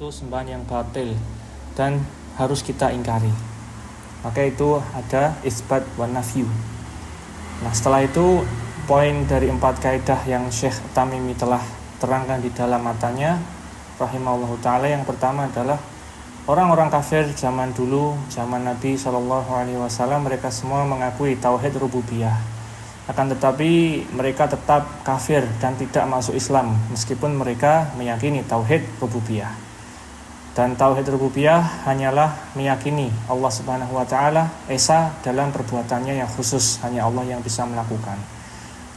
itu sembahan yang batil dan harus kita ingkari. Maka itu ada isbat wa nafyu. Nah, setelah itu poin dari 4 kaidah yang Syekh Tamimi telah terangkan di dalam matanya rahimahullahu ta'ala. Yang pertama adalah orang-orang kafir zaman dulu, zaman Nabi SAW, mereka semua mengakui tauhid rububiyah. Akan tetapi mereka tetap kafir dan tidak masuk Islam meskipun mereka meyakini tauhid rububiyah. Dan tauhid rububiyah hanyalah meyakini Allah Subhanahu wa taala esa dalam perbuatannya yang khusus, hanya Allah yang bisa melakukan.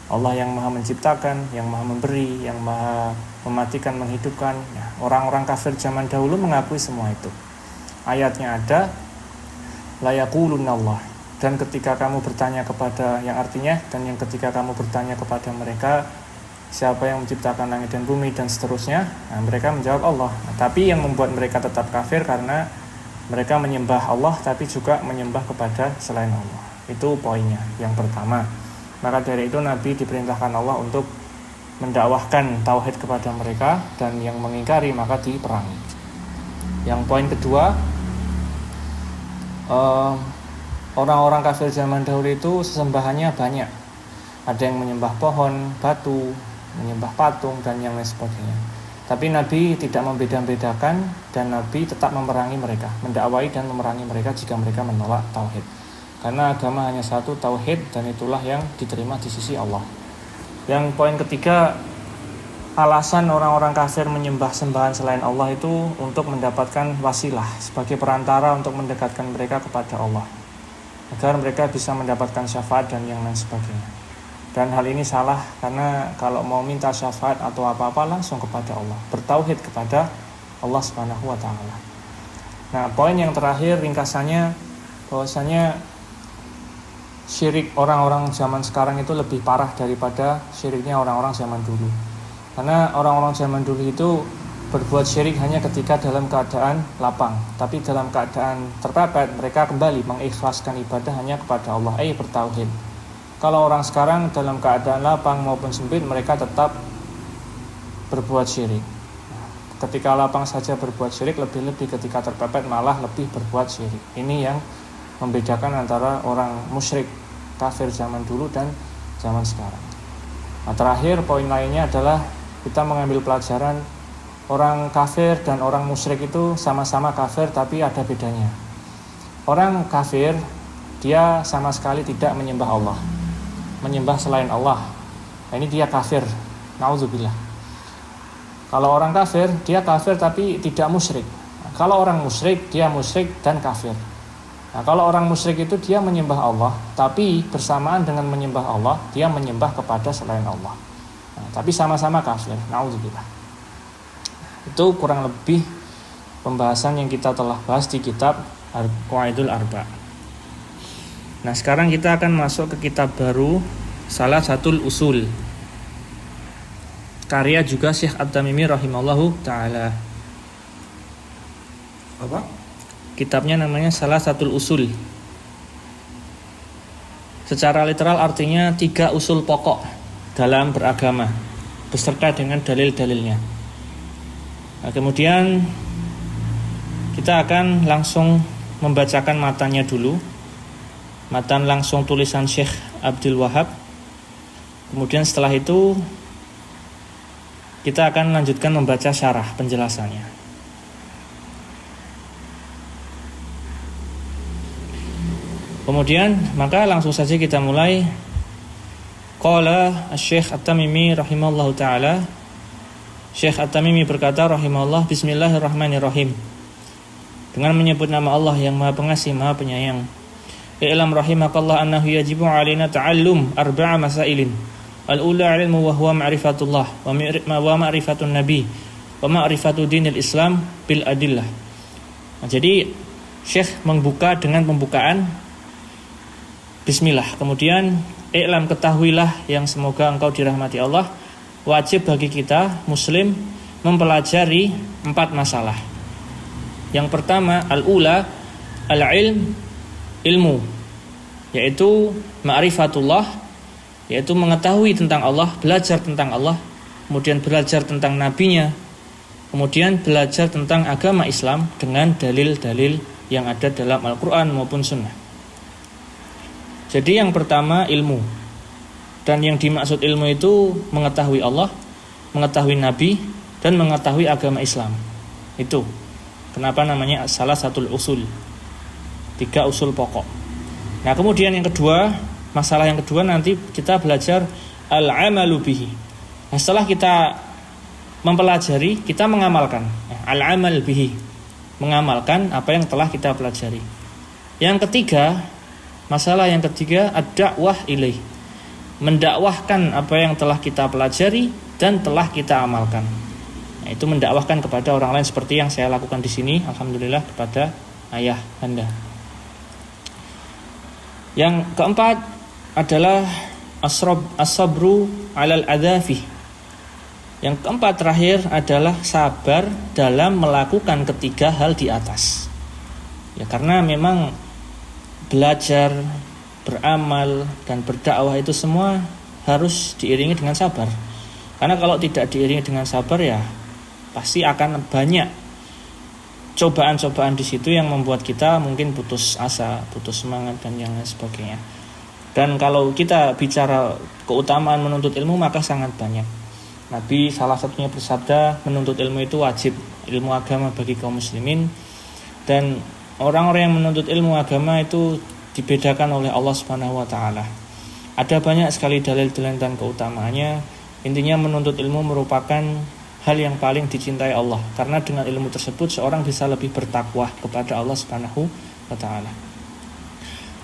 Allah yang Maha menciptakan, yang Maha memberi, yang Maha mematikan, menghidupkan. Ya, orang-orang kafir zaman dahulu mengakui semua itu. Ayatnya ada la yaqulunallah. Dan ketika kamu bertanya kepada, yang artinya, dan yang ketika kamu bertanya kepada mereka siapa yang menciptakan langit dan bumi dan seterusnya, nah, mereka menjawab Allah. Nah, tapi yang membuat mereka tetap kafir karena mereka menyembah Allah tapi juga menyembah kepada selain Allah. Itu poinnya yang pertama. Maka dari itu Nabi diperintahkan Allah untuk mendakwahkan tauhid kepada mereka, dan yang mengingkari maka diperangi. Yang poin kedua, orang-orang kafir zaman dahulu itu sesembahannya banyak. Ada yang menyembah pohon, batu, menyembah patung, dan yang lain sebagainya. Tapi Nabi tidak membeda-bedakan, dan Nabi tetap memerangi mereka, mendakwai dan memerangi mereka jika mereka menolak tauhid. Karena agama hanya satu, tauhid, dan itulah yang diterima di sisi Allah. Yang poin ketiga, alasan orang-orang kafir menyembah sembahan selain Allah itu untuk mendapatkan wasilah, sebagai perantara untuk mendekatkan mereka kepada Allah, agar mereka bisa mendapatkan syafaat dan yang lain sebagainya. Dan hal ini salah, karena kalau mau minta syafaat atau apa-apa langsung kepada Allah, bertauhid kepada Allah Subhanahu wa taala. Nah, poin yang terakhir ringkasannya bahwasanya syirik orang-orang zaman sekarang itu lebih parah daripada syiriknya orang-orang zaman dulu. Karena orang-orang zaman dulu itu berbuat syirik hanya ketika dalam keadaan lapang, tapi dalam keadaan terpepet mereka kembali mengikhlaskan ibadah hanya kepada Allah, bertauhid. Kalau orang sekarang dalam keadaan lapang maupun sempit mereka tetap berbuat syirik. Ketika lapang saja berbuat syirik, lebih-lebih ketika terpepet malah lebih berbuat syirik. Ini yang membedakan antara orang musyrik kafir zaman dulu dan zaman sekarang. Nah, terakhir poin lainnya adalah kita mengambil pelajaran orang kafir dan orang musyrik itu sama-sama kafir tapi ada bedanya. Orang kafir dia sama sekali tidak menyembah Allah, menyembah selain Allah. Nah, ini dia kafir. Nauzubillah. Kalau orang kafir, dia kafir tapi tidak musyrik. Nah, kalau orang musyrik, dia musyrik dan kafir. Nah, kalau orang musyrik itu dia menyembah Allah, tapi bersamaan dengan menyembah Allah, dia menyembah kepada selain Allah. Nah, tapi sama-sama kafir. Nauzubillah. Itu kurang lebih pembahasan yang kita telah bahas di kitab Qawaidul Arba'. Nah, sekarang kita akan masuk ke kitab baru, Salasatul Usul, karya juga Syekh At-Tamimi rahimallahu ta'ala. Apa? Kitabnya namanya Salasatul Usul. Secara literal artinya 3 usul pokok dalam beragama, beserta dengan dalil-dalilnya. Nah, kemudian kita akan langsung membacakan matanya dulu. Matan langsung tulisan Syekh Abdul Wahab. Kemudian setelah itu kita akan lanjutkan membaca syarah penjelasannya. Kemudian maka langsung saja kita mulai. Qala Syekh At-Tamimi rahimallahu taala. Syekh At-Tamimi berkata rahimahullah, bismillahirrahmanirrahim. Dengan menyebut nama Allah yang Maha Pengasih, Maha Penyayang. I'lam rahimakallah annahu yajibu alaina ta'allum arba'a masailin. Al-ula ilmu wa huwa ma'rifatullah wa ma'rifatun nabi wa ma'rifatu dinil Islam bil adillah. Nah, jadi Syekh membuka dengan pembukaan bismillah. Kemudian i'lam, ketahuilah yang semoga engkau dirahmati Allah, wajib bagi kita muslim mempelajari 4 masalah. Yang pertama al-ula al-ilm, ilmu, yaitu ma'rifatullah, yaitu mengetahui tentang Allah, belajar tentang Allah, kemudian belajar tentang nabinya, Kemudian belajar tentang agama Islam dengan dalil-dalil yang ada dalam Al-Quran maupun Sunnah. Jadi yang pertama ilmu. Dan yang dimaksud ilmu itu mengetahui Allah, mengetahui Nabi, dan mengetahui agama Islam. Itu kenapa namanya salah satu usul. 3 usul pokok. Nah kemudian yang kedua, masalah yang kedua nanti kita belajar al-amalu bihi. Nah, setelah kita mempelajari, kita mengamalkan. Al-amal bihi, mengamalkan apa yang telah kita pelajari. Yang ketiga, masalah yang ketiga ad-da'wah ilaih, mendakwahkan apa yang telah kita pelajari dan telah kita amalkan. Nah, itu mendakwahkan kepada orang lain seperti yang saya lakukan di sini, alhamdulillah, kepada ayah Anda. Yang keempat adalah as-sabru 'alal adzafi. Yang keempat terakhir adalah sabar dalam melakukan ketiga hal di atas. Ya karena memang belajar, beramal dan berdakwah itu semua harus diiringi dengan sabar. Karena kalau tidak diiringi dengan sabar ya pasti akan banyak cobaan-cobaan di situ yang membuat kita mungkin putus asa, putus semangat dan yang lain sebagainya. Dan kalau kita bicara keutamaan menuntut ilmu maka sangat banyak. Nabi salah satunya bersabda, menuntut ilmu itu wajib, ilmu agama bagi kaum muslimin. Dan orang-orang yang menuntut ilmu agama itu dibedakan oleh Allah Subhanahu wa taala. Ada banyak sekali dalil-dalil dan keutamaannya. Intinya menuntut ilmu merupakan hal yang paling dicintai Allah, karena dengan ilmu tersebut seorang bisa lebih bertakwa kepada Allah Subhanahu wa taala.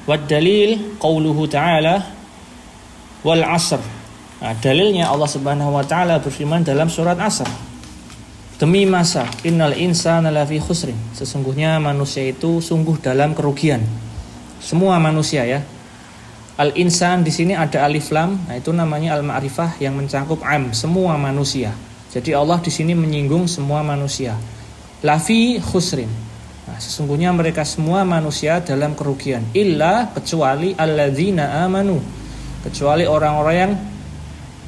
Wad dalil qauluhu ta'ala wal 'asr. Nah, dalilnya Allah Subhanahu wa taala berfirman dalam surat Asr. Demi masa, innal insana lafi khusrin. Sesungguhnya manusia itu sungguh dalam kerugian. Semua manusia ya. Al-insan di sini ada alif lam, nah itu namanya al-ma'rifah yang mencakup am, semua manusia. Jadi Allah di sini menyinggung semua manusia. Lafi khusrin. Nah, sesungguhnya mereka semua manusia dalam kerugian, illa kecuali alladzina amanu. Kecuali orang-orang yang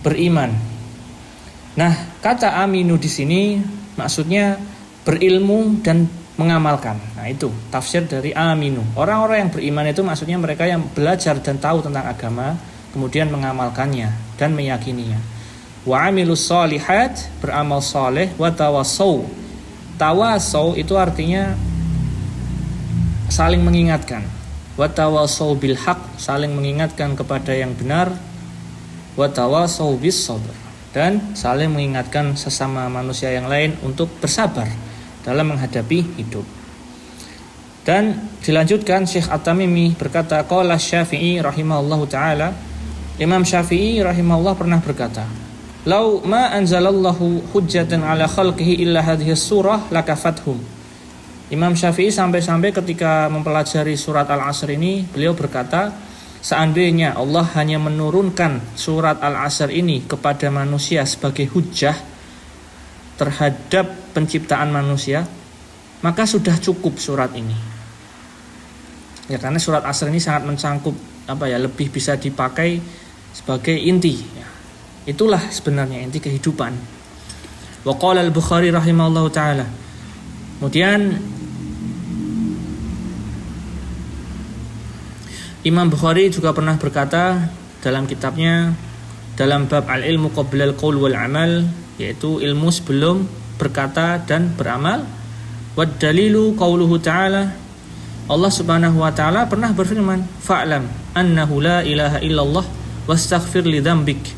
beriman. Nah, kata aminu di sini maksudnya berilmu dan mengamalkan. Nah, itu tafsir dari aminu. Orang-orang yang beriman itu maksudnya mereka yang belajar dan tahu tentang agama, kemudian mengamalkannya dan meyakininya. Wa amilus sholihat, beramal saleh, wa tawassau. Tawassau itu artinya saling mengingatkan. Wa tawassau bil haq, saling mengingatkan kepada yang benar. Wa tawasaw bis sabr, dan saling mengingatkan sesama manusia yang lain untuk bersabar dalam menghadapi hidup. Dan dilanjutkan Syekh At-Tamimi berkata, qala Syafi'i rahimahullahu taala, Imam Syafi'i rahimahullah pernah berkata, "Lau ma anzalallahu hujjatan ala khalqihi illa hadhihi surah lakafathum." Imam Syafi'i sampai-sampai ketika mempelajari surat Al-Asr ini, beliau berkata, seandainya Allah hanya menurunkan surat Al-Asr ini kepada manusia sebagai hujjah terhadap penciptaan manusia, maka sudah cukup surat ini. Ya karena surat Asr ini sangat mencakup lebih bisa dipakai sebagai inti. Ya, itulah sebenarnya inti kehidupan. Wa qala Al-Bukhari rahimahullahu taala. Kemudian Imam Bukhari juga pernah berkata dalam kitabnya dalam bab al-ilmu qabla al-qaul wal amal, yaitu ilmu sebelum berkata dan beramal. Wad dalilu qauluhu ta'ala, Allah Subhanahu wa taala pernah berfirman, fa'lam annahu la ilaha illallah wastaghfir li dzambik.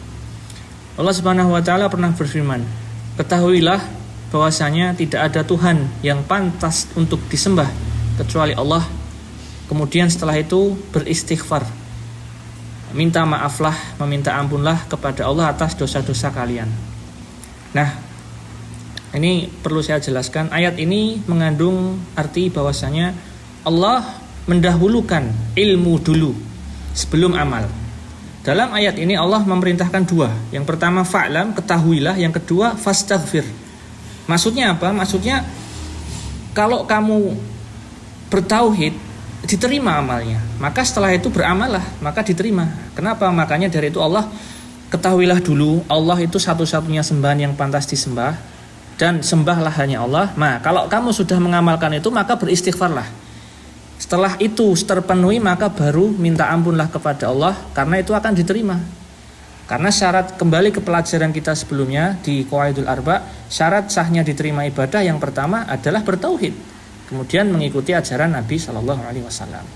Allah Subhanahu wa taala pernah berfirman, ketahuilah bahwasanya tidak ada Tuhan yang pantas untuk disembah kecuali Allah. Kemudian setelah itu beristighfar, minta maaflah, meminta ampunlah kepada Allah atas dosa-dosa kalian. Nah, ini perlu saya jelaskan. Ayat ini mengandung arti bahwasanya Allah mendahulukan ilmu dulu sebelum amal. Dalam ayat ini Allah memerintahkan dua. Yang pertama fa'lam, ketahuilah. Yang kedua fastaghfir. Maksudnya apa? Maksudnya kalau kamu bertauhid, diterima amalnya, maka setelah itu beramallah, maka diterima. Kenapa? Makanya dari itu Allah, ketahuilah dulu Allah itu satu-satunya sembahan yang pantas disembah, dan sembahlah hanya Allah. Nah, kalau kamu sudah mengamalkan itu, maka beristighfarlah. Setelah itu terpenuhi, maka baru minta ampunlah kepada Allah, karena itu akan diterima. Karena syarat, kembali ke pelajaran kita sebelumnya di Qawaidul Arba, syarat sahnya diterima ibadah yang pertama adalah bertauhid, kemudian mengikuti ajaran Nabi Shallallahu Alaihi Wasallam.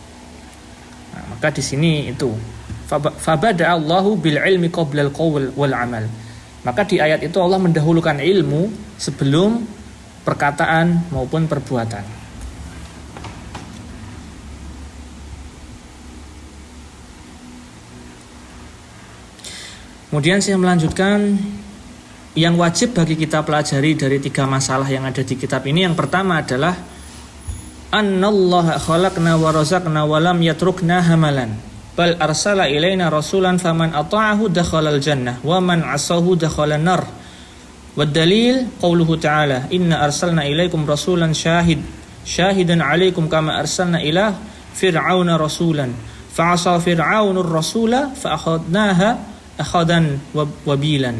Nah, maka di sini itu fabada Allahu bil ilmi qoblal qawl wal amal. Maka di ayat itu Allah mendahulukan ilmu sebelum perkataan maupun perbuatan. Kemudian saya melanjutkan yang wajib bagi kita pelajari dari 3 masalah yang ada di kitab ini. Yang pertama adalah annallaha khalaqna wa razaqna wa lam yatrukna hamalan bal arsala ilaina rasulan faman ata'ahu dakhalal jannah wa man asahu dakhalan nar. Wad dalil qauluhu ta'ala inna arsalna ilaikum rasulan syahidan 'alaikum kama arsalna ila fir'auna rasulan fa 'asa fir'aunur rasula fa akhadnaha akhadan wabilan.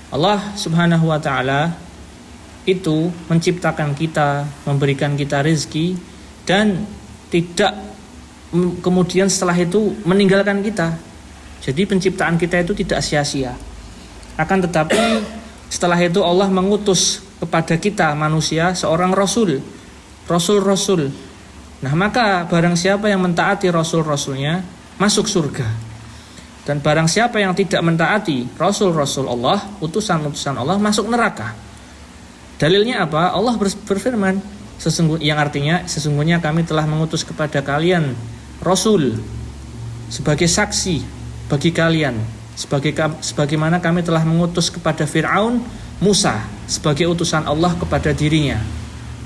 Allah Subhanahu wa taala itu menciptakan kita, memberikan kita rezeki, dan tidak kemudian setelah itu meninggalkan kita. Jadi penciptaan kita itu tidak sia-sia. Akan tetapi setelah itu Allah mengutus kepada kita manusia seorang rasul. Nah, maka barang siapa yang mentaati rasul-rasulnya masuk surga. Dan barang siapa yang tidak mentaati rasul-rasul Allah, utusan-utusan Allah, masuk neraka. Dalilnya apa? Allah berfirman, yang artinya sesungguhnya kami telah mengutus kepada kalian rasul sebagai saksi bagi kalian, sebagaimana kami telah mengutus kepada Fir'aun Musa sebagai utusan Allah kepada dirinya.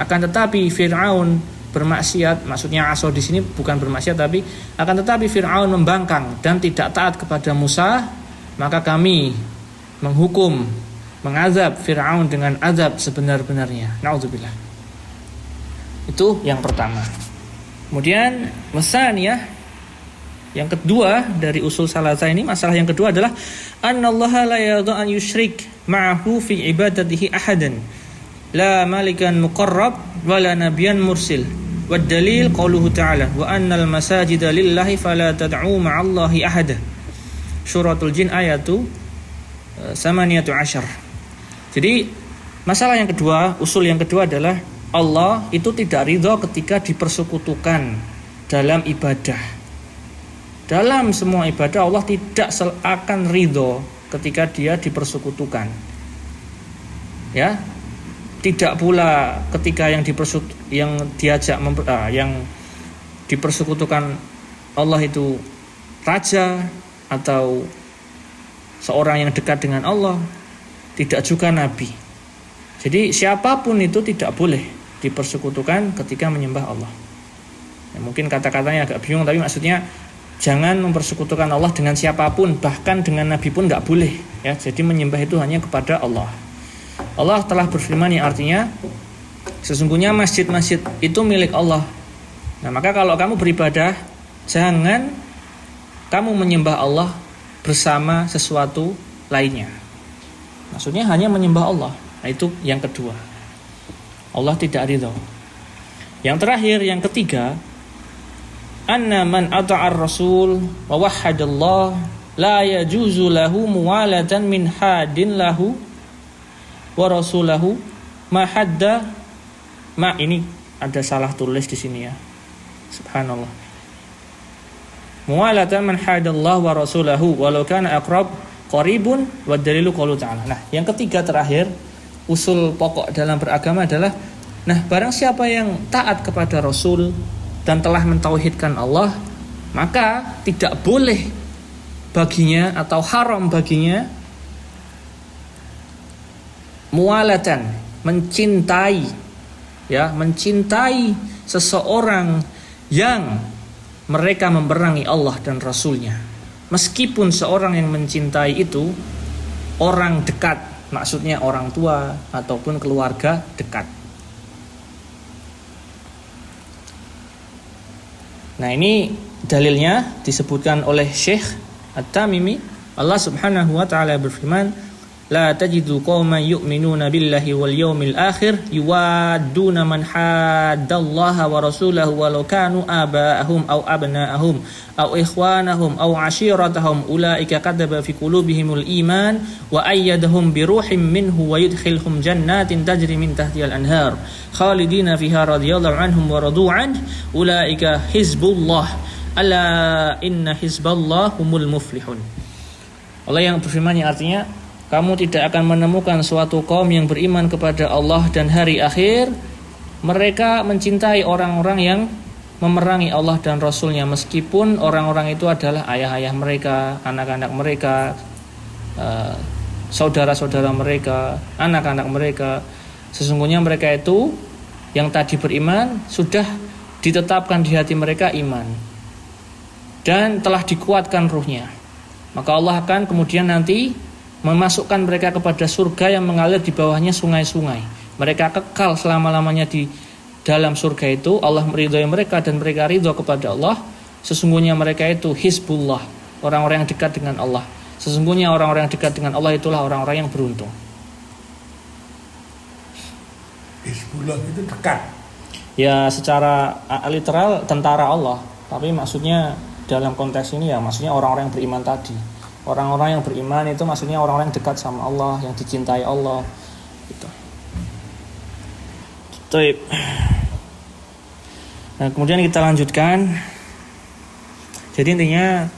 Akan tetapi Fir'aun bermaksiat, maksudnya aso di sini bukan bermaksiat, tapi akan tetapi Fir'aun membangkang dan tidak taat kepada Musa, maka kami menghukum, mengazab Fir'aun dengan azab sebenar-benarnya. Na'udzubillah. Itu yang pertama. Kemudian masaniyah, yang kedua dari usul salasa ini, masalah yang kedua adalah annallaha la yadha an yusyrik ma'ahu fi ibadatihi ahadan la malikan muqarrab wala nabiyyan mursil. Wad dalil qauluhu ta'ala wa annal masajida lillahi fala tad'u ma'allahi ahada. Suratul Jin ayatu 18. Jadi masalah yang kedua, usul yang kedua adalah Allah itu tidak ridho ketika dipersekutukan dalam ibadah. Dalam semua ibadah Allah tidak akan ridho ketika dia dipersekutukan. Ya, tidak pula ketika yang dipersekutukan Allah itu raja atau seorang yang dekat dengan Allah, tidak juga nabi. Jadi siapapun itu tidak boleh dipersekutukan ketika menyembah Allah. Ya, mungkin kata-katanya agak bingung, tapi maksudnya jangan mempersekutukan Allah dengan siapapun, bahkan dengan nabi pun nggak boleh. Ya, jadi menyembah itu hanya kepada Allah. Allah telah berfirman yang artinya sesungguhnya masjid-masjid itu milik Allah. Nah, maka kalau kamu beribadah, jangan kamu menyembah Allah bersama sesuatu lainnya. Maksudnya hanya menyembah Allah. Nah, itu yang kedua. Allah tidak ridho. Yang terakhir, yang ketiga, anna man ata'ar rasul wa wahhadallah la yajuzu lahu muwalatan min hadin lahu wa rasulahu ma hadda ma. Ini ada salah tulis di sini ya. Subhanallah. Muwalatan man hadallah wa rasulahu walau kana aqrab qaribun wa dalilu qaulu ta'ala. Nah, yang ketiga terakhir, usul pokok dalam beragama adalah, nah, barang siapa yang taat kepada Rasul dan telah mentauhidkan Allah, maka tidak boleh baginya atau haram baginya mualatan, mencintai seseorang yang mereka memerangi Allah dan Rasulnya. Meskipun seorang yang mencintai itu orang dekat, maksudnya orang tua ataupun keluarga dekat. Nah, ini dalilnya disebutkan oleh Syekh At-Tamimi. Allah Subhanahu wa taala berfirman, la tajidu qauman yu'minuna billahi wal yawmil akhir yuwadduna man haddallaha wa rasulahu walau kanu aba'ahum aw abna'ahum aw ikhwanahum aw ashiratahum ulaika kadzaba fi qulubihimul iman wa ayyadahum bi ruhim minhu wa yudkhilhum jannatin tajri min tahtihal anhar khalidina fiha radhiyallahu anhum wa radu an ulaika hizbullah ala inna hizballah humul muflihun. Allah yang berfirman yang artinya, kamu tidak akan menemukan suatu kaum yang beriman kepada Allah dan hari akhir, mereka mencintai orang-orang yang memerangi Allah dan Rasulnya, meskipun orang-orang itu adalah ayah-ayah mereka, anak-anak mereka, saudara-saudara mereka, anak-anak mereka. Sesungguhnya mereka itu yang tadi beriman sudah ditetapkan di hati mereka iman dan telah dikuatkan ruhnya. Maka Allah akan kemudian nanti memasukkan mereka kepada surga yang mengalir di bawahnya sungai-sungai. Mereka kekal selama-lamanya di dalam surga itu. Allah meridhai mereka dan mereka ridha kepada Allah. Sesungguhnya mereka itu hizbullah, orang-orang yang dekat dengan Allah. Sesungguhnya orang-orang yang dekat dengan Allah itulah orang-orang yang beruntung. Hizbullah itu dekat. Ya, secara literal tentara Allah, tapi maksudnya dalam konteks ini ya maksudnya orang-orang yang beriman tadi. Orang-orang yang beriman itu maksudnya orang-orang yang dekat sama Allah, yang dicintai Allah gitu. Baik. Nah, kemudian kita lanjutkan. Jadi intinya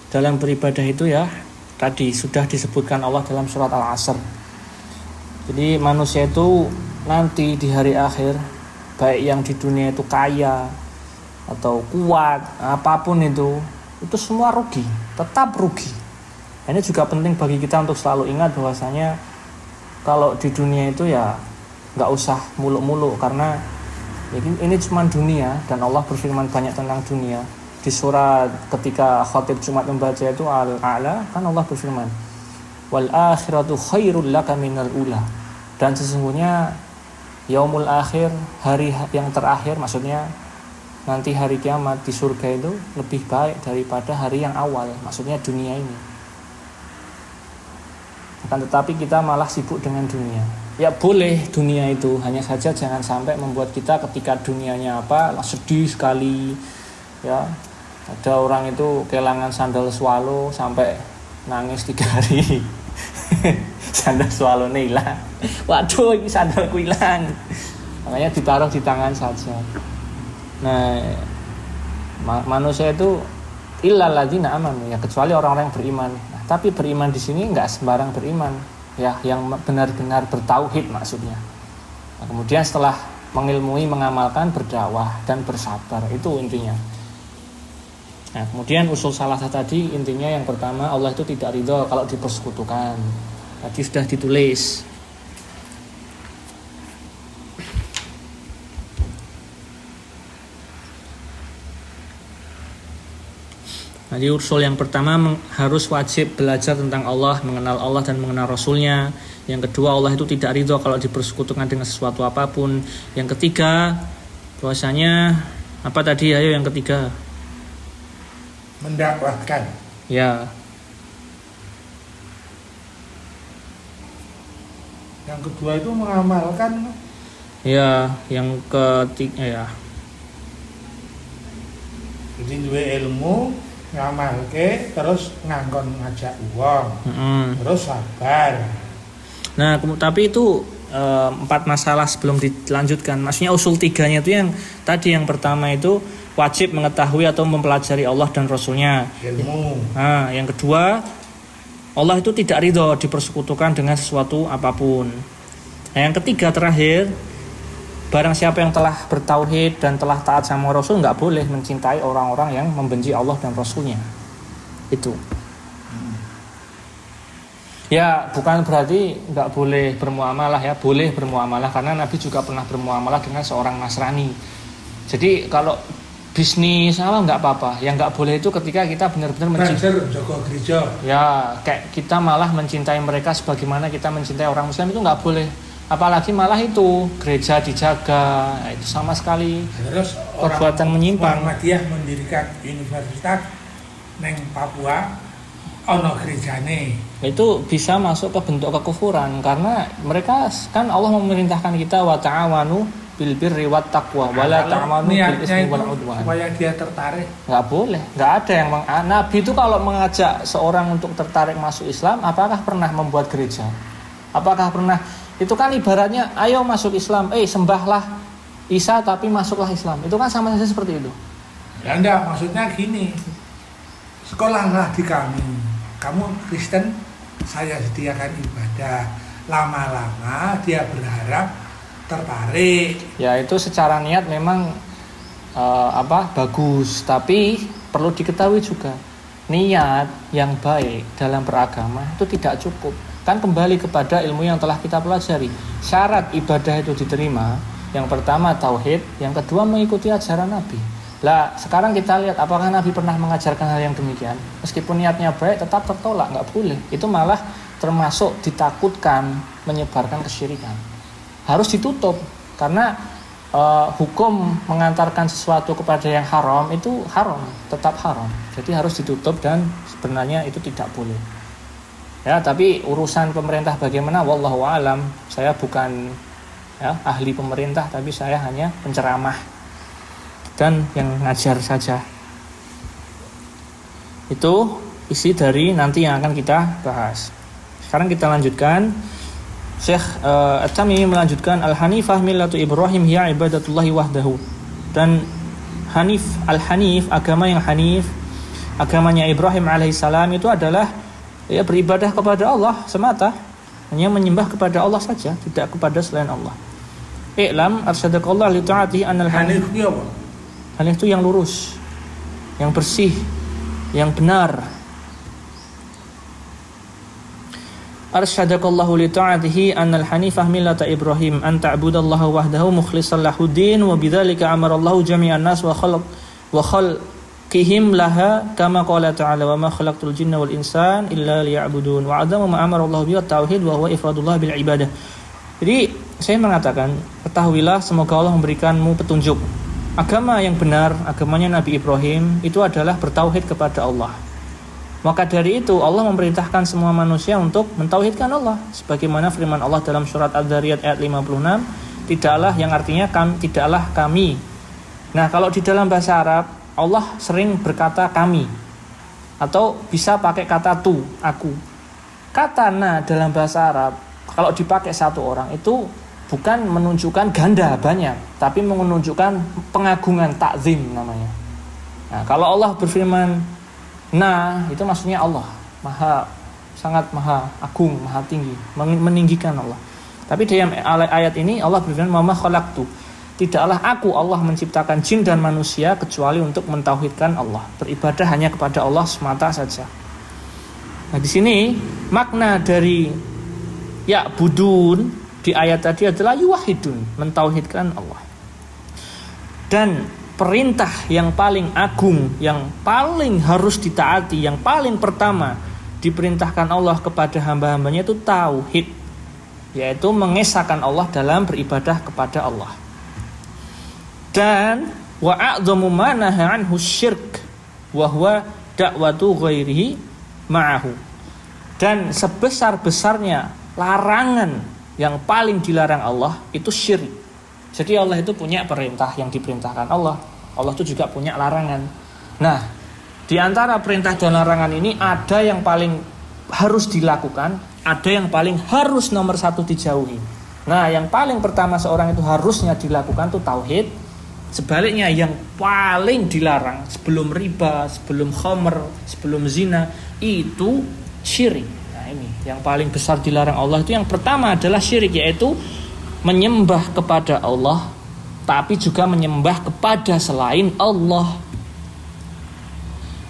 dalam beribadah itu ya tadi sudah disebutkan Allah dalam surat Al-Asr. Jadi manusia itu nanti di hari akhir, baik yang di dunia itu kaya atau kuat, apapun itu semua rugi, tetap rugi. Ini juga penting bagi kita untuk selalu ingat bahwasanya kalau di dunia itu ya nggak usah muluk-muluk, karena ini cuma dunia dan Allah berfirman banyak tentang dunia. Di surat ketika khatib Jumat membaca itu Al-A'la, kan Allah berfirman wal akhiratu khairul laka minal ula, dan sesungguhnya yaumul akhir, hari yang terakhir, maksudnya nanti hari kiamat di surga itu lebih baik daripada hari yang awal, maksudnya dunia ini. Akan tetapi kita malah sibuk dengan dunia. Ya boleh dunia itu, hanya saja jangan sampai membuat kita ketika dunianya sedih sekali. Ya, ada orang itu kehilangan sandal swallow sampai nangis 3 hari. Sandal swallow hilang. Waduh, ini sandalku hilang. Makanya ditaruh di tangan saja. Nah, manusia itu illal ladzina amanu, ya kecuali orang-orang yang beriman. Nah, tapi beriman di sini enggak sembarang beriman, ya yang benar-benar bertauhid maksudnya. Nah, kemudian setelah mengilmui, mengamalkan, berdakwah dan bersabar, itu intinya. Nah, kemudian usul salasah tadi intinya yang pertama, Allah itu tidak ridho kalau dipersekutukan. Tadi sudah ditulis. Jadi usul yang pertama harus wajib belajar tentang Allah, mengenal Allah dan mengenal Rasulnya. Yang kedua, Allah itu tidak ridho kalau dipersekutukan dengan sesuatu apapun. Yang ketiga, bahwasanya apa tadi? Ayo yang ketiga. Mendakwahkan. Ya. Yang kedua itu mengamalkan. Ya, yang ketiga ya. Jadi duwe ilmu, ngamalke, terus ngangkon ngajak uang, terus sabar. Nah, tapi itu 4 masalah sebelum dilanjutkan. Maksudnya usul 3-nya itu yang tadi, yang pertama itu wajib mengetahui atau mempelajari Allah dan Rasulnya. Ilmu. Nah, yang kedua, Allah itu tidak ridho dipersekutukan dengan sesuatu apapun. Nah, yang ketiga terakhir, barang siapa yang telah bertauhid dan telah taat sama Rasul, nggak boleh mencintai orang-orang yang membenci Allah dan Rasulnya. Itu. Ya, bukan berarti nggak boleh bermuamalah ya, boleh bermuamalah, karena Nabi juga pernah bermuamalah dengan seorang Nasrani. Jadi kalau bisnis nggak apa-apa. Yang nggak boleh itu ketika kita benar-benar mencintai jaga gereja. Ya, kayak kita malah mencintai mereka sebagaimana kita mencintai orang Muslim, itu nggak boleh. Apalagi malah itu gereja dijaga, itu sama sekali terus perbuatan menyimpang. Muhammadiyah mendirikan universitas neng Papua, ono gerejane. itu bisa masuk ke bentuk kekufuran, karena mereka kan Allah memerintahkan kita wa ta'awanu bil birri wat taqwa wala ta'awanu bil ismi wal udwan. Supaya dia tertarik. Enggak boleh, enggak ada yang Nabi itu kalau mengajak seorang untuk tertarik masuk Islam, apakah pernah membuat gereja? Apakah pernah? Itu kan ibaratnya ayo masuk Islam, sembahlah Isa tapi masuklah Islam. Itu kan sama saja seperti itu. Ya enggak, maksudnya gini. Sekolahlah di kami. Kamu Kristen, saya sediakan ibadah. Lama-lama dia berharap tertarik. Ya itu secara niat memang bagus, tapi perlu diketahui juga niat yang baik dalam beragama itu tidak cukup. Kan kembali kepada ilmu yang telah kita pelajari. Syarat ibadah itu diterima, yang pertama tauhid, yang kedua mengikuti ajaran Nabi. Lah sekarang kita lihat apakah Nabi pernah mengajarkan hal yang demikian? Meskipun niatnya baik tetap tertolak, nggak boleh. Itu malah termasuk ditakutkan menyebarkan kesyirikan. Harus ditutup karena hukum mengantarkan sesuatu kepada yang haram itu haram, tetap haram. Jadi harus ditutup dan sebenarnya itu tidak boleh. Ya, tapi urusan pemerintah bagaimana? Wallahu a'lam. Saya bukan ahli pemerintah, tapi saya hanya penceramah dan yang ngajar saja. Itu isi dari nanti yang akan kita bahas. Sekarang kita lanjutkan. Syekh At-Tamimi melanjutkan Al-Hanifah millatu Ibrahim hiya ibadatullahi wahdahu. Dan Hanif, Al-Hanif, agama yang Hanif, agamanya Ibrahim alaihissalam itu adalah beribadah kepada Allah semata, hanya menyembah kepada Allah saja, tidak kepada selain Allah. I'lam arsyadakallah li ta'ati anal Hanif. Hanif itu yang lurus, yang bersih, yang benar. Arsyadakallahu li ta'atihi annal hanifah millata Ibrahim an ta'budallaha wahdahu mukhlishan lahuddin wa bidzalika amarallahu jami'an nas wa khalqihim laha kama qala ta'ala wa ma khalaqtul jinna wal insan illa liya'budun wa 'adzama ma amarallahu bihi at-tauhid wa huwa ifradullah bil ibadah. Jadi saya mengatakan, ketahuilah semoga Allah memberikanmu petunjuk. Agama yang benar, agamanya Nabi Ibrahim itu adalah bertauhid kepada Allah. Maka dari itu Allah memerintahkan semua manusia untuk mentauhidkan Allah. Sebagaimana firman Allah dalam surat Ad-Dzariyat ayat 56, tidaklah, yang artinya tidaklah kami. Nah, kalau di dalam bahasa Arab Allah sering berkata kami, atau bisa pakai kata tu, aku. Kata na dalam bahasa Arab kalau dipakai satu orang itu bukan menunjukkan ganda banyak, tapi menunjukkan pengagungan, takzim namanya. Nah, kalau Allah berfirman nah, itu maksudnya Allah sangat maha agung, maha tinggi, meninggikan Allah. Tapi dalam ayat ini Allah berfirman ma khalaqtu, tidaklah aku Allah menciptakan jin dan manusia kecuali untuk mentauhidkan Allah, beribadah hanya kepada Allah semata saja. Nah, di sini makna dari ya budun di ayat tadi adalah yuwahidun, mentauhidkan Allah. Dan perintah yang paling agung, yang paling harus ditaati, yang paling pertama diperintahkan Allah kepada hamba-hambanya itu tauhid, yaitu mengesahkan Allah dalam beribadah kepada Allah. Dan wa a'dhamu ma nahaa anhu syirk wa huwa da'watu ghairihi ma'ahu. Dan sebesar-besarnya larangan yang paling dilarang Allah itu syirik. Jadi Allah itu punya perintah yang diperintahkan Allah. Allah itu juga punya larangan. Nah, di antara perintah dan larangan ini ada yang paling harus dilakukan, ada yang paling harus nomor satu dijauhi. Nah, yang paling pertama seorang itu harusnya dilakukan itu tauhid. Sebaliknya yang paling dilarang sebelum riba, sebelum khamr, sebelum zina itu syirik. Yang paling besar dilarang Allah itu yang pertama adalah syirik, yaitu menyembah kepada Allah tapi juga menyembah kepada selain Allah.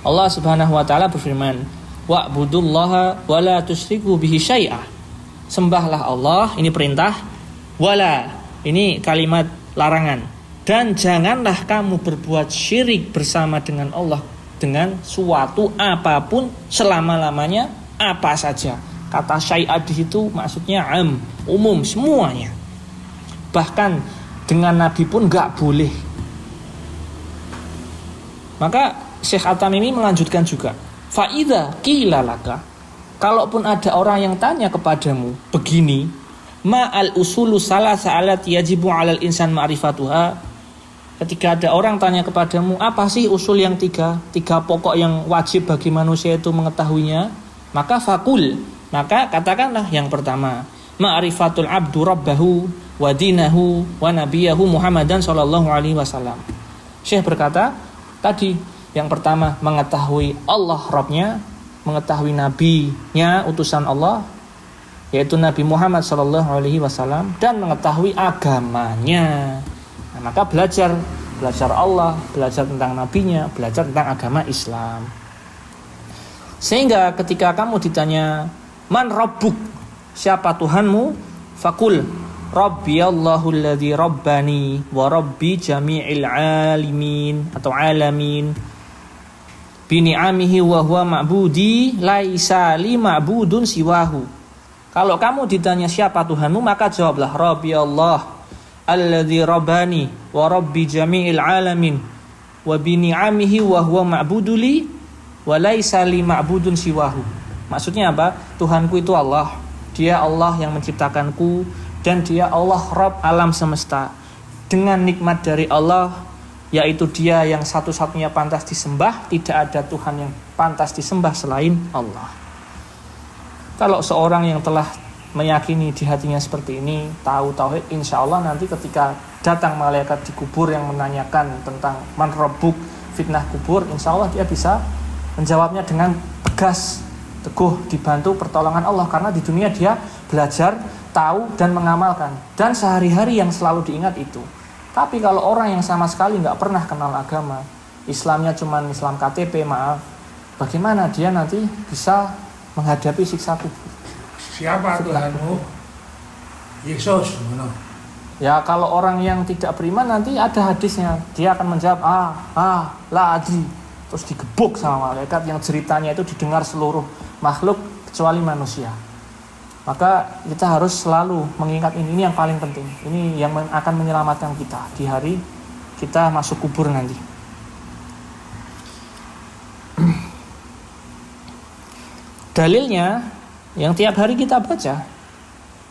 Allah Subhanahu wa taala berfirman, wa'budullaha wa la tusyriku bihi syai'a. Sembahlah Allah, ini perintah, wala, ini kalimat larangan. Dan janganlah kamu berbuat syirik bersama dengan Allah dengan suatu apapun selama-lamanya, apa saja. Kata syai'ah di situ maksudnya umum semuanya. Bahkan dengan Nabi pun enggak boleh. Maka Syekh At-Tamimi melanjutkan juga, fa idza qila laka, kalaupun ada orang yang tanya kepadamu begini, ma'al usulu salasa allati yajibu 'alal insan ma'rifatuha. Ketika ada orang tanya kepadamu, apa sih usul yang tiga pokok yang wajib bagi manusia itu mengetahuinya? Maka fakul, maka katakanlah yang pertama, ma'rifatul abdu rabbahu wa dinahu wa nabiyahu Muhammadan sallallahu alaihi wasallam. Syekh berkata, tadi yang pertama mengetahui Allah Rabbnya, mengetahui nabinya utusan Allah yaitu Nabi Muhammad sallallahu alaihi wasallam, dan mengetahui agamanya. Nah, maka belajar Allah, belajar tentang nabinya, belajar tentang agama Islam. Sehingga ketika kamu ditanya man rabbuk, siapa Tuhanmu, fakul rabbiyallahu alladzi rabbani wa rabbi jami'il alimin atau alamin bini'amihi wa huwa ma'budi laisa li ma'budun siwahu. Kalau kamu ditanya siapa Tuhanmu, maka jawablah Rabbi Allah alladzi rabbani wa rabbi jami'il alamin wa bini'amihi wa huwa ma'budu li wa laisa li ma'budun siwahu. Maksudnya apa? Tuhanku itu Allah. Dia Allah yang menciptakanku dan dia Allah Rabb alam semesta. Dengan nikmat dari Allah, yaitu dia yang satu-satunya pantas disembah, tidak ada Tuhan yang pantas disembah selain Allah. Kalau seorang yang telah meyakini di hatinya seperti ini, tahu tauhid, insya Allah nanti ketika datang malaikat di kubur yang menanyakan tentang man rabbuk, fitnah kubur, insya Allah dia bisa menjawabnya dengan tegas, teguh, dibantu pertolongan Allah. Karena di dunia dia belajar, tahu, dan mengamalkan. Dan sehari-hari yang selalu diingat itu. Tapi kalau orang yang sama sekali nggak pernah kenal agama, Islamnya cuma Islam KTP, maaf, bagaimana dia nanti bisa menghadapi siksa kubur? Siapa Tuhanmu? Yesus. Ya kalau orang yang tidak beriman nanti ada hadisnya, dia akan menjawab la adri, terus digebuk sama malaikat yang ceritanya itu didengar seluruh makhluk kecuali manusia. Maka kita harus selalu mengingat ini yang paling penting. Ini yang akan menyelamatkan kita di hari kita masuk kubur nanti. Dalilnya yang tiap hari kita baca,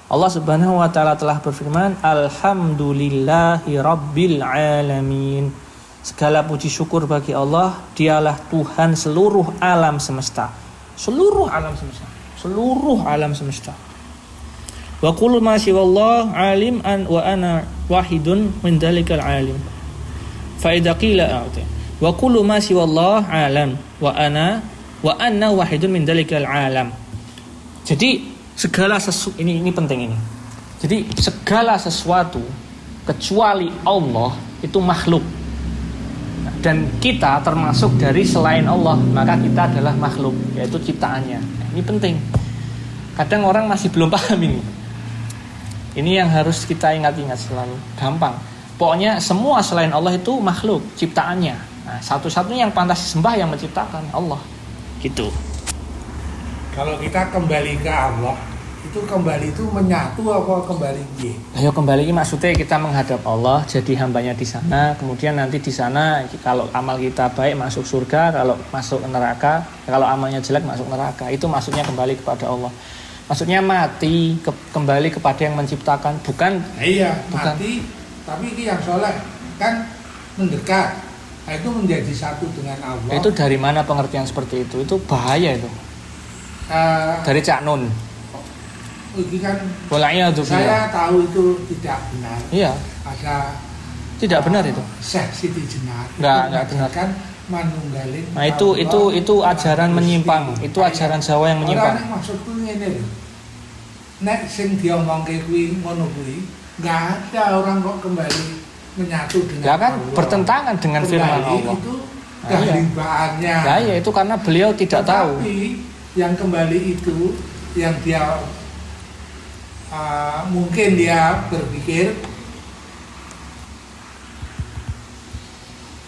Allah Subhanahu wa taala telah berfirman, alhamdulillahi rabbil alamin. Segala puji syukur bagi Allah, dialah Tuhan seluruh alam semesta. Seluruh alam semesta. Seluruh alam semesta. Wa kullu ma siwallah alim an wa ana wahidun min dalikal alim. Fa idza qila wa kullu ma siwallah alam wa anna wahidun min dalikal alam. Jadi segala sesuatu ini penting ini. Jadi segala sesuatu kecuali Allah itu makhluk. Dan kita termasuk dari selain Allah, maka kita adalah makhluk, yaitu ciptaannya. Ini penting. Kadang orang masih belum paham ini. Ini yang harus kita ingat-ingat selalu. Gampang. Pokoknya semua selain Allah itu makhluk, ciptaannya. Nah, satu-satunya yang pantas disembah yang menciptakan Allah. Gitu. Kalau kita kembali ke Allah, itu kembali itu menyatu apa kembali piye? Ayo kembali maksudnya kita menghadap Allah, jadi hambanya di sana, kemudian nanti di sana kalau amal kita baik masuk surga, kalau masuk neraka, kalau amalnya jelek masuk neraka. Itu maksudnya kembali kepada Allah. Maksudnya mati kembali kepada yang menciptakan, bukan? Iya, bukan. Mati, tapi yang soleh kan mendekat. Nah, itu menjadi satu dengan Allah. Itu dari mana pengertian seperti itu? Itu bahaya itu. Dari Cak Nun. Kan saya tahu itu tidak benar. Iya. Ada tidak benar itu. Syekh Siti Jenar. Enggak benar. Kan manunggalin. Nah, itu ajaran menyimpang. Itu ajaran Jawa yang menyimpang. Orang maksudku ngene lho. Nek sing diomongke kuwi ngono kuwi, enggak ada orang kok kembali menyatu dengan ya kan Allah. Bertentangan dengan firman Allah. Itu kehalifaannya. Ya itu karena beliau tidak tahu. Tapi yang kembali itu yang dia mungkin dia berpikir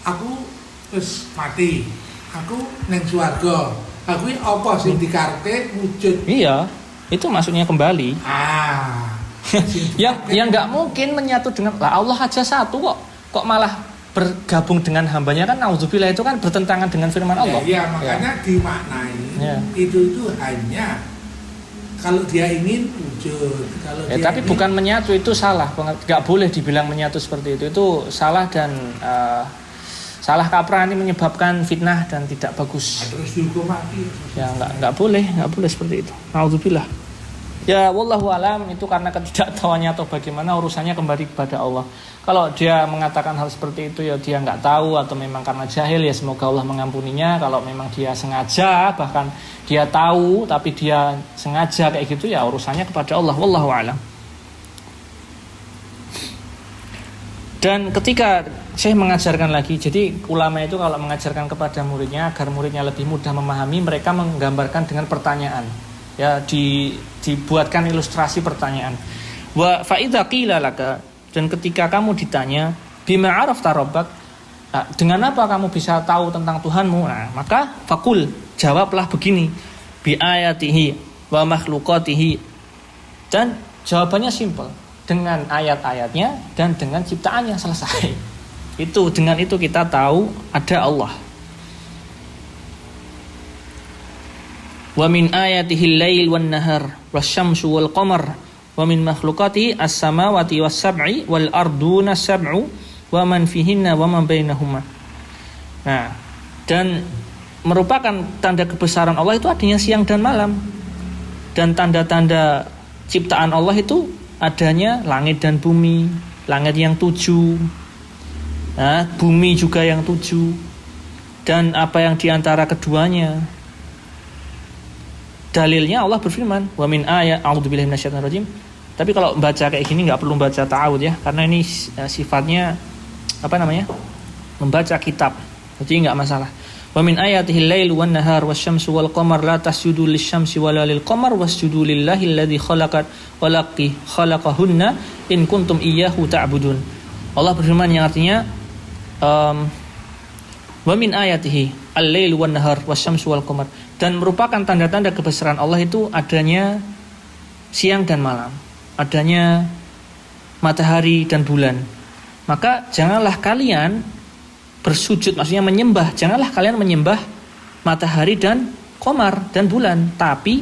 aku terus mati, aku neng swarga, aku apa sing dikarepke wujud. Iya, itu maksudnya kembali. yang nggak mungkin menyatu dengan Allah aja satu kok malah bergabung dengan hambanya, kan naudzubillah, itu kan bertentangan dengan firman Allah. Iya, makanya dimaknai itu hanya Kalau dia ingin wujud. Kalau Ya, dia tapi ingin, bukan menyatu itu salah, nggak boleh dibilang menyatu seperti itu salah dan salah kaprah, ini menyebabkan fitnah dan tidak bagus. terus dihukum mati. Ya nggak boleh seperti itu. Nauzubillah. Ya wallahu alam, itu karena ketidaktahuannya atau bagaimana, urusannya kembali kepada Allah. Kalau dia mengatakan hal seperti itu ya dia nggak tahu atau memang karena jahil, ya semoga Allah mengampuninya. Kalau memang dia sengaja, bahkan dia tahu tapi dia sengaja kayak gitu, ya urusannya kepada Allah. Wallahu alam. Dan ketika saya mengajarkan lagi, jadi ulama itu kalau mengajarkan kepada muridnya agar muridnya lebih mudah memahami, mereka menggambarkan dengan pertanyaan. Ya, dibuatkan ilustrasi pertanyaan. Wa fa idza qila laka, dan ketika kamu ditanya bima arafta rabbak, dengan apa kamu bisa tahu tentang Tuhanmu? Nah, maka fakul, jawablah begini, bi ayatihi wa makhluqatihi. Dan jawabannya simpel, dengan ayat-ayatnya dan dengan ciptaannya, selesai. Itu dengan itu kita tahu ada Allah. Wa min ayatihi al-lail wan nahar wasyamsu wal qamar wa min makhluqatihi as-samawati was-sab'i wal arduna sab'u wa man fihinna wa man bainahuma. Nah, dan merupakan tanda kebesaran Allah itu adanya siang dan malam. Dan tanda-tanda ciptaan Allah itu adanya langit dan bumi, langit yang 7, bumi juga yang 7, dan apa yang diantara keduanya. Dalilnya Allah berfirman, wa min ayat, a'udzubillahi minasyaitonir rajim. Tapi kalau baca kayak gini nggak perlu baca ta'awud ya, karena ini sifatnya membaca kitab, jadi nggak masalah. Wa min ayatihi al-lail wan nahar wasyamsu wal qamar la tasjudu lisyamsi wala lil qamar wasjudu lillahi alladzi khalaqahunna in kuntum iyyahu ta'budun. Allah berfirman yang artinya wa min ayatihi al-lail wan nahar wasyamsu wal qamar, dan merupakan tanda-tanda kebesaran Allah itu adanya siang dan malam, adanya matahari dan bulan. Maka janganlah kalian bersujud, maksudnya menyembah, janganlah kalian menyembah matahari dan qamar dan bulan, tapi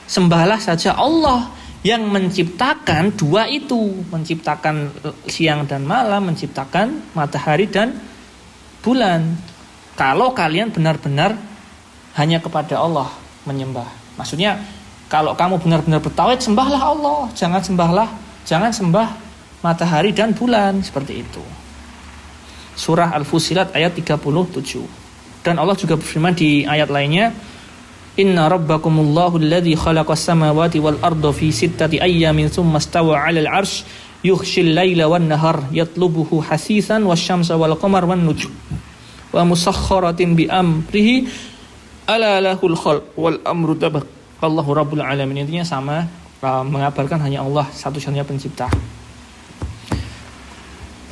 sembahlah saja Allah yang menciptakan dua itu, menciptakan siang dan malam, menciptakan matahari dan bulan. Kalau kalian benar-benar hanya kepada Allah menyembah, maksudnya kalau kamu benar-benar bertauhid, sembahlah Allah, jangan sembah matahari dan bulan, seperti itu. Surah Al-Fussilat ayat 37. Dan Allah juga berfirman di ayat lainnya, inna rabbakumullahu alladzi khalaqas samawati wal arda fi sittati ayyamin tsumma stawa 'alal 'arsy yughshil laila wan nahar yatlubuhu hasisan wasyamsa wal qamar wan nujum wa musakhkharatin bi amrihi ala lahul khalq wal amru tabak Allahu rabbul alamin. Intinya sama, mengabarkan hanya Allah satu-satunya pencipta.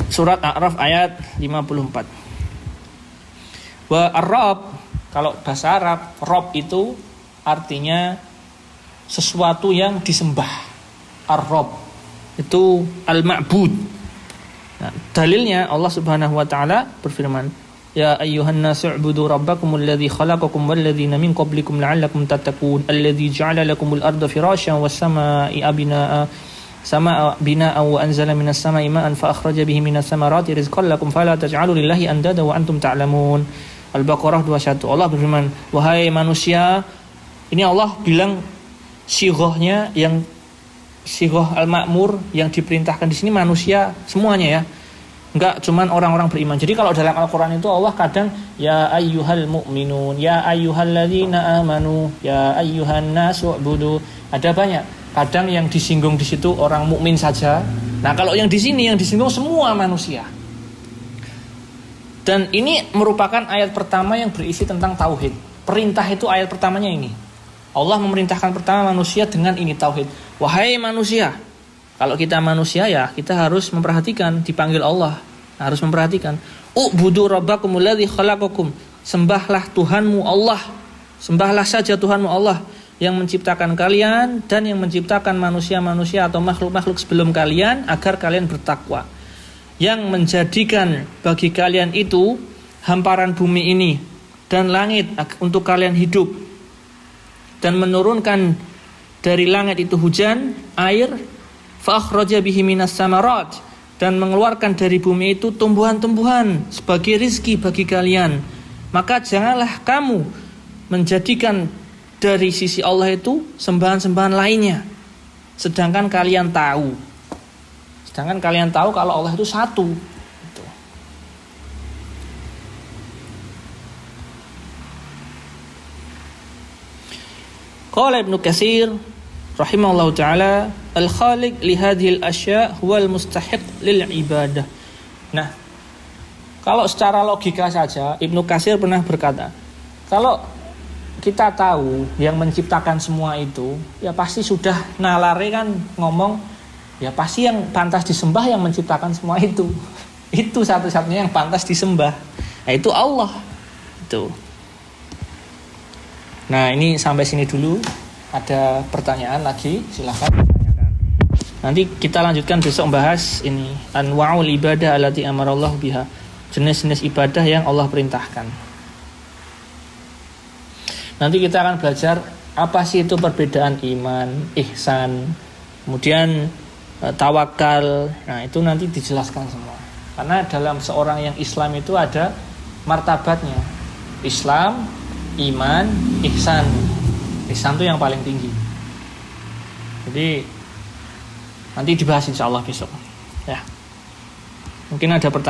Surat A'raf ayat 54. Wa ar-rabb, kalau bahasa Arab, rabb itu artinya sesuatu yang disembah. Ar-rabb itu al-ma'bud. Nah, dalilnya Allah Subhanahu wa taala berfirman, ya ayyuhan nasu u'budu rabbakumul ladzi khalaqakum wal ladzina min qablikum la'allakum tattaqun alladzi ja'ala lakumul arda firasyan was samaa'a binaa'a wa anzala minas samaa'i ma'an fa akhraja bihi minas samarati rizqan lakum fala taj'alu lillahi andada wa antum ta'lamun. Al-Baqarah 21. Allah berfirman, wahai manusia, ini Allah bilang sighahnya yang sighah al-ma'mur yang diperintahkan di sini manusia semuanya ya. Enggak cuman orang-orang beriman. Jadi kalau dalam Al-Qur'an itu Allah kadang ya ayyuhal mu'minun, ya ayyuhalladzina amanu, ya ayyuhan nasu u'budu. Ada banyak. Kadang yang disinggung di situ orang mukmin saja. Nah, kalau yang di sini yang disinggung semua manusia. Dan ini merupakan ayat pertama yang berisi tentang tauhid. Perintah itu ayat pertamanya ini. Allah memerintahkan pertama manusia dengan ini, tauhid. Wahai manusia, kalau kita manusia ya kita harus memperhatikan, dipanggil Allah, harus memperhatikan. U'budu rabbakumul ladzi khalaqakum. Sembahlah Tuhanmu Allah. Sembahlah saja Tuhanmu Allah yang menciptakan kalian dan yang menciptakan manusia-manusia atau makhluk-makhluk sebelum kalian agar kalian bertakwa. Yang menjadikan bagi kalian itu hamparan bumi ini dan langit untuk kalian hidup, dan menurunkan dari langit itu hujan, air, fa akhraja bihi minas samarat, dan mengeluarkan dari bumi itu tumbuhan-tumbuhan sebagai rizki bagi kalian. Maka janganlah kamu menjadikan dari sisi Allah itu sembahan-sembahan lainnya. Sedangkan kalian tahu kalau Allah itu satu. Gitu. Qala Ibnu Katsir rahimahullahu taala, al-khaliq li hadhil asya' huwal mustahiq lil ibadah. Nah, kalau secara logika saja Ibnu Katsir pernah berkata, kalau kita tahu yang menciptakan semua itu, ya pasti sudah nalare kan ngomong, ya pasti yang pantas disembah yang menciptakan semua itu. Itu satu-satunya yang pantas disembah. Nah, itu Allah. Itu. Nah, ini sampai sini dulu. Ada pertanyaan lagi, silakan tanyakan. Nanti kita lanjutkan besok bahas ini anwa'ul ibadah allati amarallahu biha. Jenis-jenis ibadah yang Allah perintahkan. Nanti kita akan belajar apa sih itu perbedaan iman, ihsan, kemudian tawakal. Nah, itu nanti dijelaskan semua. Karena dalam seorang yang Islam itu ada martabatnya. Islam, iman, ihsan. Ihsan itu yang paling tinggi. Jadi nanti dibahas insyaallah besok. Ya. Mungkin ada pertanyaan.